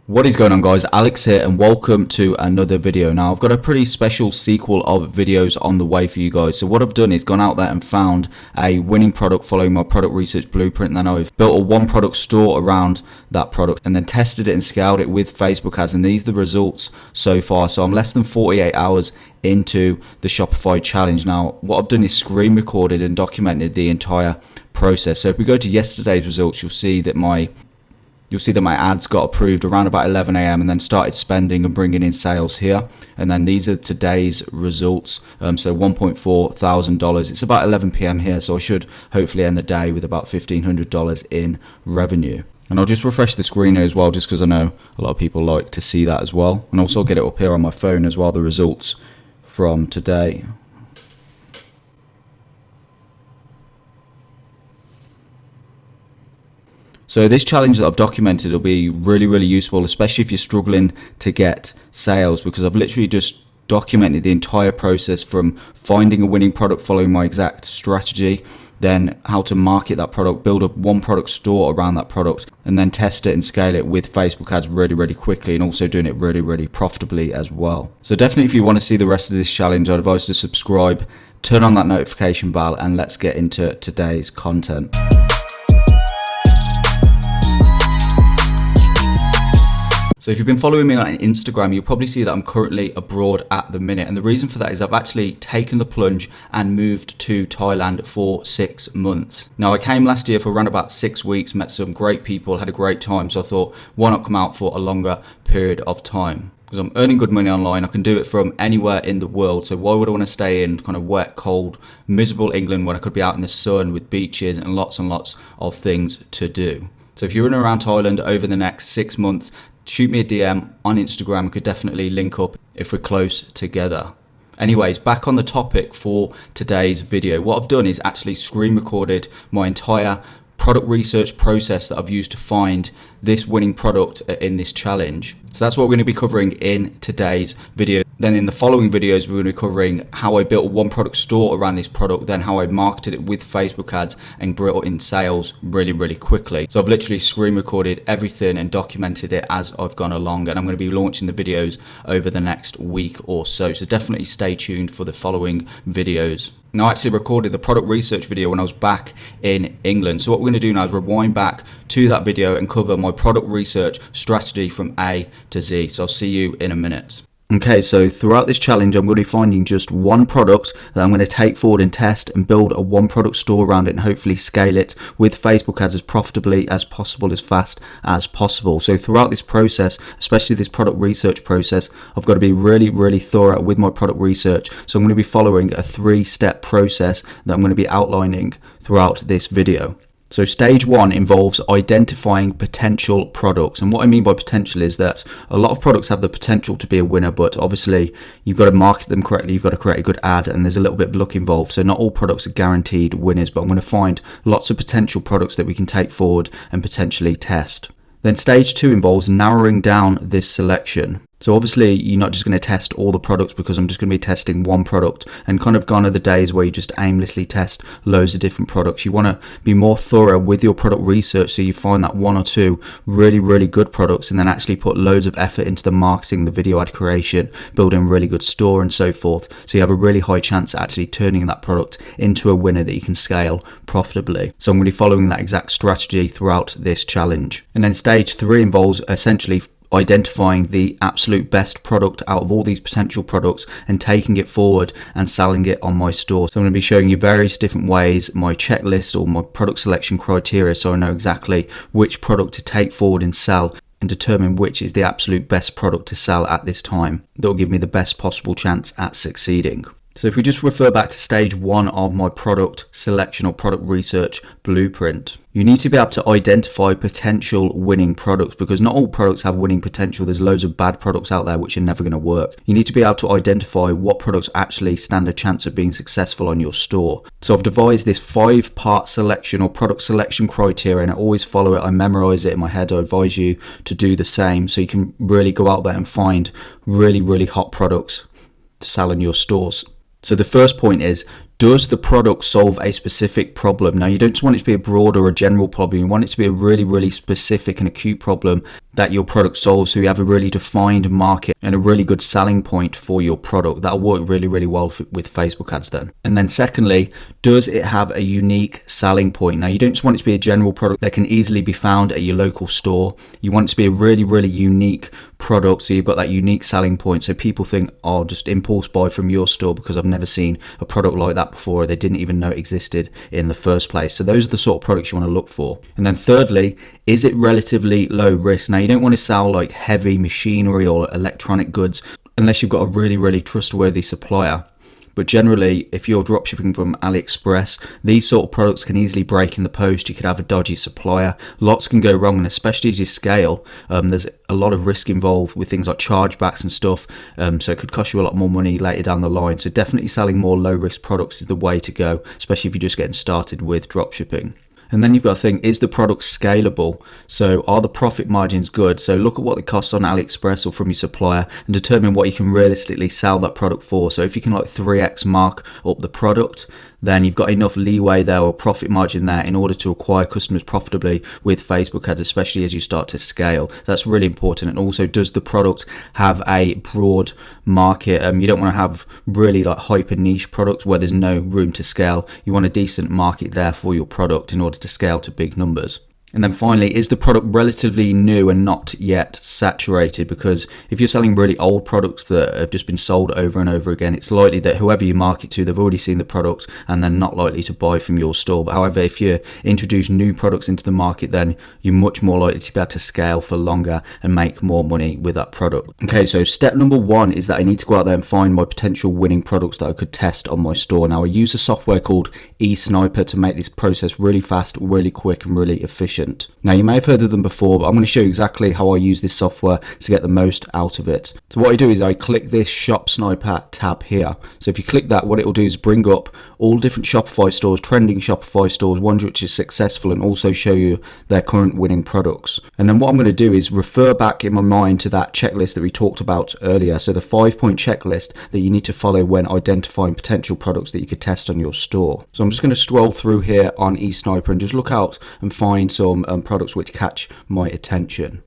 What is going on, guys? Alex here and welcome to another video. Now I've got a pretty special sequel of videos on the way for you guys. So what I've done is gone out there and found a winning product following my product research blueprint, and then I've built a one product store around that product and then tested it and scaled it with Facebook ads, and these are the results so far. So I'm less than 48 hours into the Shopify challenge. Now what I've done is screen recorded and documented the entire process. So if we go to yesterday's results, you'll see that my ads got approved around about 11 a.m. and then started spending and bringing in sales here. And then these are today's results. So $1.4 thousand. It's about 11 p.m. here, so I should hopefully end the day with about $1,500 in revenue. And I'll just refresh the screen here as well, just because I know a lot of people like to see that as well. And also I'll get it up here on my phone as well, the results from today. So this challenge that I've documented will be really useful, especially if you're struggling to get sales, because I've literally just documented the entire process from finding a winning product, following my exact strategy, then how to market that product, build up one product store around that product, and then test it and scale it with Facebook ads really quickly, and also doing it really profitably as well. So definitely, if you want to see the rest of this challenge, I'd advise to subscribe, turn on that notification bell, and let's get into today's content. So if you've been following me on Instagram, you'll probably see that I'm currently abroad at the minute. And the reason for that is I've actually taken the plunge and moved to Thailand for 6 months. Now I came last year for around about 6 weeks, met some great people, had a great time. So I thought, why not come out for a longer period of time? Because I'm earning good money online, I can do it from anywhere in the world. So why would I want to stay in kind of wet, cold, miserable England when I could be out in the sun with beaches and lots of things to do? So if you're in and around Thailand over the next 6 months, shoot me a DM on Instagram. We could definitely link up if we're close together. Anyways, back on the topic for today's video. What I've done is actually screen recorded my entire product research process that I've used to find this winning product in this challenge. So that's what we're going to be covering in today's video. Then in the following videos, we're going to be covering how I built a one product store around this product, then how I marketed it with Facebook ads and brought in sales really quickly. So I've literally screen recorded everything and documented it as I've gone along, and I'm going to be launching the videos over the next week or so. So definitely stay tuned for the following videos. Now I actually recorded the product research video when I was back in England. So what we're going to do now is rewind back to that video and cover my product research strategy from A to Z. So I'll see you in a minute. Okay, so throughout this challenge, I'm going to be finding just one product that I'm going to take forward and test and build a one product store around it and hopefully scale it with Facebook ads as profitably as possible, as fast as possible. So throughout this process, especially this product research process, I've got to be really thorough with my product research. So I'm going to be following a 3-step process that I'm going to be outlining throughout this video. So stage 1 involves identifying potential products. And what I mean by potential is that a lot of products have the potential to be a winner, but obviously you've got to market them correctly, you've got to create a good ad, and there's a little bit of luck involved. So not all products are guaranteed winners, but I'm going to find lots of potential products that we can take forward and potentially test. Then stage 2 involves narrowing down this selection. So obviously you're not just going to test all the products, because I'm just going to be testing one product, and kind of gone are the days where you just aimlessly test loads of different products. You want to be more thorough with your product research, so you find that one or two really good products and then actually put loads of effort into the marketing, the video ad creation, building a really good store and so forth. So you have a really high chance at actually turning that product into a winner that you can scale profitably. So I'm going to be following that exact strategy throughout this challenge. And then stage 3 involves essentially identifying the absolute best product out of all these potential products and taking it forward and selling it on my store. So I'm going to be showing you various different ways, my checklist or my product selection criteria, so I know exactly which product to take forward and sell, and determine which is the absolute best product to sell at this time that will give me the best possible chance at succeeding. So if we just refer back to stage 1 of my product selection or product research blueprint, you need to be able to identify potential winning products, because not all products have winning potential. There's loads of bad products out there which are never going to work. You need to be able to identify what products actually stand a chance of being successful on your store. So I've devised this 5-part selection or product selection criteria, and I always follow it. I memorize it in my head. I advise you to do the same, so you can really go out there and find really hot products to sell in your stores. So the first point is, does the product solve a specific problem? Now, you don't just want it to be a broad or a general problem. You want it to be a really, really specific and acute problem that your product solves, so you have a really defined market and a really good selling point for your product. That'll work really, really well with Facebook ads then. And then secondly, does it have a unique selling point? Now, you don't just want it to be a general product that can easily be found at your local store. You want it to be a really, really unique product, so you've got that unique selling point, so people think, oh, just impulse buy from your store because I've never seen a product like that before, or they didn't even know it existed in the first place. So those are the sort of products you want to look for. And then thirdly, is it relatively low risk? Now, you don't want to sell like heavy machinery or electronic goods unless you've got a really, really trustworthy supplier. But generally, if you're dropshipping from AliExpress, these sort of products can easily break in the post. You could have a dodgy supplier. Lots can go wrong, and especially as you scale, there's a lot of risk involved with things like chargebacks and stuff. So it could cost you a lot more money later down the line. So definitely selling more low-risk products is the way to go, especially if you're just getting started with dropshipping. And then you've got to think, is the product scalable? So are the profit margins good? So look at what it costs on AliExpress or from your supplier and determine what you can realistically sell that product for. So if you can like 3x mark up the product, then you've got enough leeway there or profit margin there in order to acquire customers profitably with Facebook ads, especially as you start to scale. That's really important. And also, does the product have a broad market? You don't want to have really like hyper niche products where there's no room to scale. You want a decent market there for your product in order to scale to big numbers. And then finally, is the product relatively new and not yet saturated? Because if you're selling really old products that have just been sold over and over again, it's likely that whoever you market to, they've already seen the products and they're not likely to buy from your store. But however, if you introduce new products into the market, then you're much more likely to be able to scale for longer and make more money with that product. Okay, so step number 1 is that I need to go out there and find my potential winning products that I could test on my store. Now, I use a software called eSniper to make this process really fast, really quick, and really efficient. Now, you may have heard of them before, but I'm going to show you exactly how I use this software to get the most out of it. So what I do is I click this Shop Sniper tab here. So if you click that, what it will do is bring up all different Shopify stores, trending Shopify stores, ones which are successful, and also show you their current winning products. And then what I'm going to do is refer back in my mind to that checklist that we talked about earlier. So the 5-point checklist that you need to follow when identifying potential products that you could test on your store. So I'm just going to scroll through here on eSniper and just look out and find some products which catch my attention.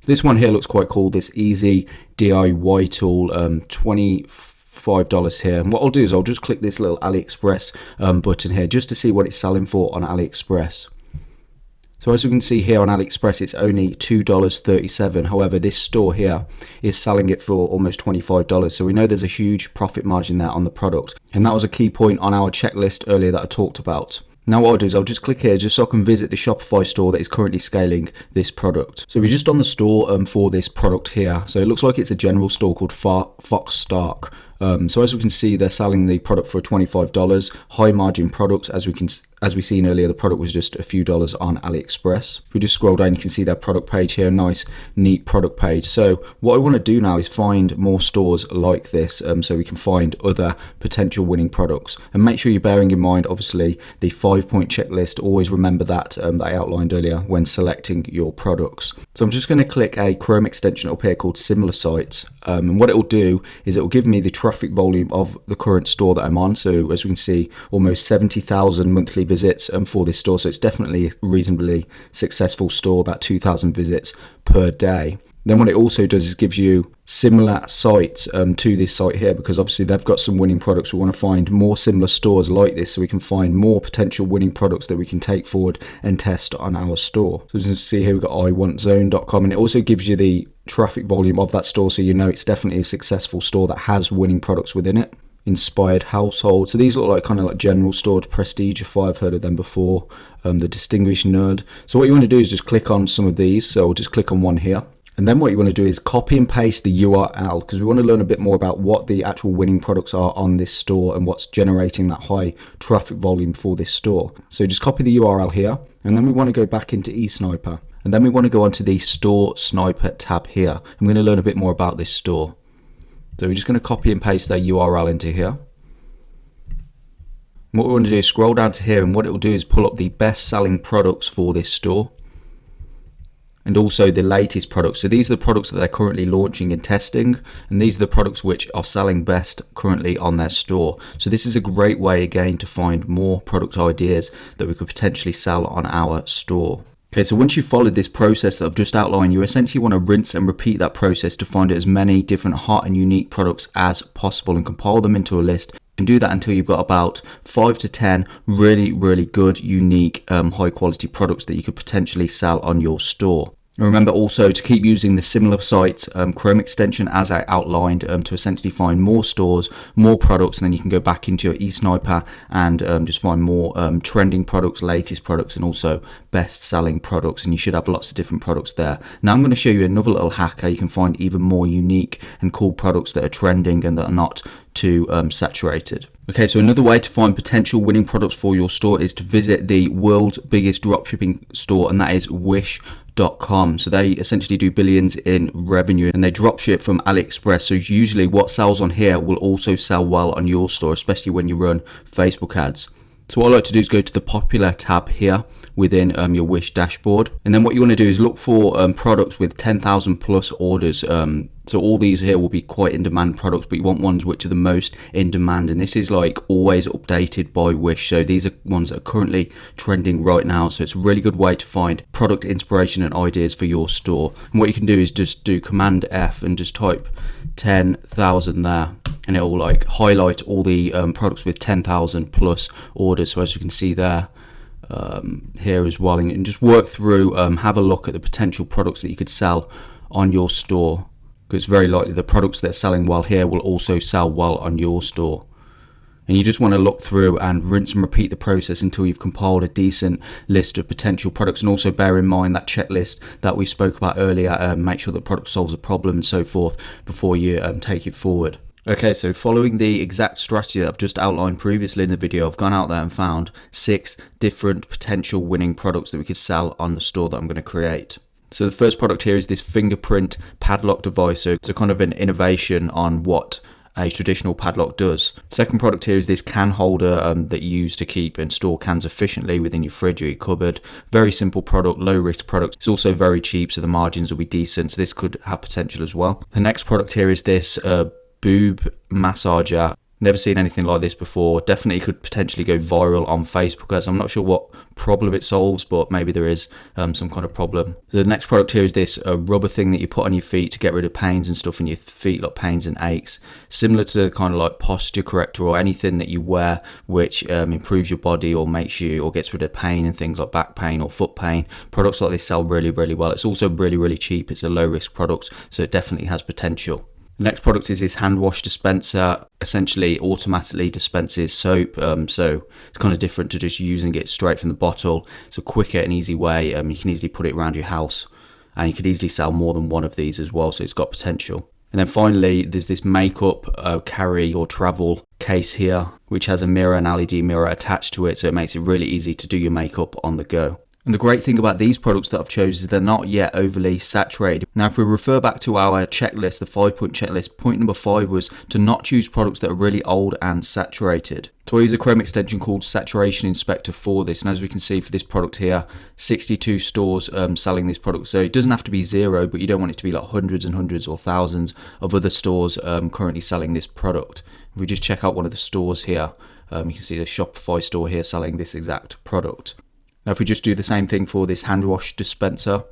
This one here looks quite cool, this easy DIY tool, $25 here. And what I'll do is I'll just click this little AliExpress button here just to see what it's selling for on AliExpress. So as you can see here on AliExpress, it's only $2.37. However, this store here is selling it for almost $25. So we know there's a huge profit margin there on the product. And that was a key point on our checklist earlier that I talked about. Now what I'll do is I'll just click here just so I can visit the Shopify store that is currently scaling this product. So we're just on the store for this product here. So it looks like it's a general store called Fox Stark. So as we can see, they're selling the product for $25. High margin products, as we seen earlier, the product was just a few dollars on AliExpress. If we just scroll down, you can see their product page here, nice, neat product page. So what I want to do now is find more stores like this, so we can find other potential winning products. And make sure you're bearing in mind, obviously, the 5-point checklist. Always remember that that I outlined earlier when selecting your products. So I'm just going to click a Chrome extension up here called Similar Sites, and what it will do is it will give me the traffic volume of the current store that I'm on. So as we can see, almost 70,000 monthly visits for this store. So it's definitely a reasonably successful store, about 2,000 visits per day. Then what it also does is gives you similar sites to this site here, because obviously they've got some winning products. We want to find more similar stores like this so we can find more potential winning products that we can take forward and test on our store. So as you can see here, we've got iwantzone.com, and it also gives you the traffic volume of that store, so you know it's definitely a successful store that has winning products within it. Inspired Household. So these look like kind of like general store. Prestigify, I've heard of them before. The Distinguished Nerd. So what you want to do is just click on some of these. So I'll just click on one here. And then what you want to do is copy and paste the URL, because we want to learn a bit more about what the actual winning products are on this store and what's generating that high traffic volume for this store. So just copy the URL here, and then we want to go back into eSniper. And then we want to go onto the Store Sniper tab here. I'm going to learn a bit more about this store. So we're just going to copy and paste their URL into here. And what we want to do is scroll down to here, and what it will do is pull up the best selling products for this store. and also the latest products. So these are the products that they're currently launching and testing, and these are the products which are selling best currently on their store. So this is a great way again to find more product ideas that we could potentially sell on our store. Okay, so once you've followed this process that I've just outlined, you essentially want to rinse and repeat that process to find as many different hot and unique products as possible and compile them into a list, and do that until you've got about 5 to 10 really good, unique, high quality products that you could potentially sell on your store. And remember also to keep using the similar sites Chrome extension as I outlined to essentially find more stores, more products, and then you can go back into your eSniper and just find more trending products, latest products, and also best selling products, and you should have lots of different products there. Now I'm going to show you another little hack how you can find even more unique and cool products that are trending and that are not too saturated. Okay, so another way to find potential winning products for your store is to visit the world's biggest dropshipping store, and that is Wish.com. So they essentially do billions in revenue and they dropship from AliExpress. So usually what sells on here will also sell well on your store, especially when you run Facebook ads. So what I like to do is go to the popular tab here within your Wish dashboard, and then what you want to do is look for products with 10,000 plus orders. So all these here will be quite in demand products, but you want ones which are the most in demand, and this is like always updated by Wish. So these are ones that are currently trending right now, so it's a really good way to find product inspiration and ideas for your store. And what you can do is just do Command F and just type 10,000 there, and it will like highlight all the products with 10,000 plus orders. So as you can see there, here as well, and just work through, have a look at the potential products that you could sell on your store, because it's very likely the products that are selling well here will also sell well on your store. And you just want to look through and rinse and repeat the process until you've compiled a decent list of potential products. And also bear in mind that checklist that we spoke about earlier, make sure the product solves a problem and so forth before you take it forward. Okay, so following the exact strategy that I've just outlined previously in the video, I've gone out there and found 6 different potential winning products that we could sell on the store that I'm going to create. So the first product here is this fingerprint padlock device. So it's a kind of an innovation on what a traditional padlock does. Second product here is this can holder that you use to keep and store cans efficiently within your fridge or your cupboard. Very simple product, low risk product. It's also very cheap, so the margins will be decent. So this could have potential as well. The next product here is this boob massager. Never seen anything like this before. Definitely could potentially go viral on Facebook, as I'm not sure what problem it solves, but maybe there is some kind of problem. So the next product here is this rubber thing that you put on your feet to get rid of pains and stuff in your feet, like pains and aches. Similar to kind of like posture corrector or anything that you wear which improves your body or makes you or gets rid of pain and things like back pain or foot pain. Products like this sell really well. It's also really cheap. It's a low risk product, so it definitely has potential. The next product is this hand wash dispenser. Essentially automatically dispenses soap, so it's kind of different to just using it straight from the bottle. It's a quicker and easy way. You can easily put it around your house, and you could easily sell more than one of these as well, so it's got potential. And then finally, there's this makeup carry or travel case here, which has a mirror, an LED mirror attached to it, so it makes it really easy to do your makeup on the go. And the great thing about these products that I've chosen is they're not yet overly saturated. Now, if we refer back to our checklist, the 5-point checklist, point number 5 was to not choose products that are really old and saturated. So I use a Chrome extension called Saturation Inspector for this. And as we can see for this product here, 62 stores selling this product. So it doesn't have to be 0, but you don't want it to be like hundreds and hundreds or thousands of other stores currently selling this product. If we just check out one of the stores here, you can see the Shopify store here selling this exact product. Now, if we just do the same thing for this hand wash dispenser,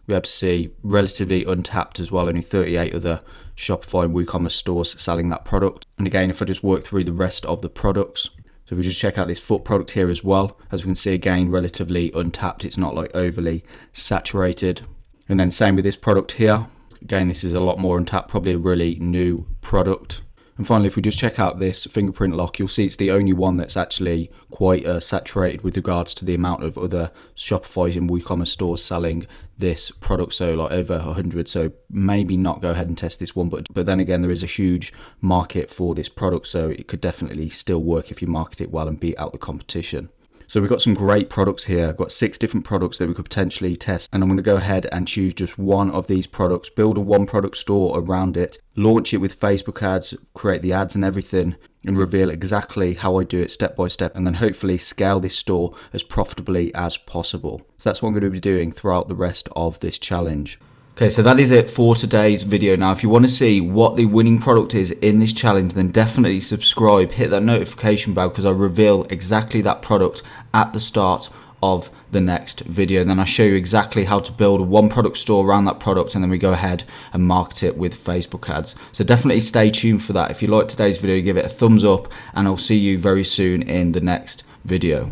we have to see relatively untapped as well, only 38 other Shopify and WooCommerce stores selling that product. And again, if I just work through the rest of the products, so if we just check out this foot product here as well, as we can see again, relatively untapped, it's not like overly saturated. And then same with this product here, again, this is a lot more untapped, probably a really new product. And finally, if we just check out this fingerprint lock, you'll see it's the only one that's actually quite saturated with regards to the amount of other Shopify and WooCommerce stores selling this product, so like over 100. So maybe not go ahead and test this one, but then again, there is a huge market for this product, so it could definitely still work if you market it well and beat out the competition. So we've got some great products here. I've got 6 different products that we could potentially test, and I'm going to go ahead and choose just one of these products, build a one product store around it, launch it with Facebook ads, create the ads and everything, and reveal exactly how I do it step by step, and then hopefully scale this store as profitably as possible. So that's what I'm going to be doing throughout the rest of this challenge. Okay, so that is it for today's video. Now, if you want to see what the winning product is in this challenge, then definitely subscribe, hit that notification bell, because I reveal exactly that product at the start of the next video. And then I show you exactly how to build a one product store around that product, and then we go ahead and market it with Facebook ads. So definitely stay tuned for that. If you like today's video, give it a thumbs up, and I'll see you very soon in the next video.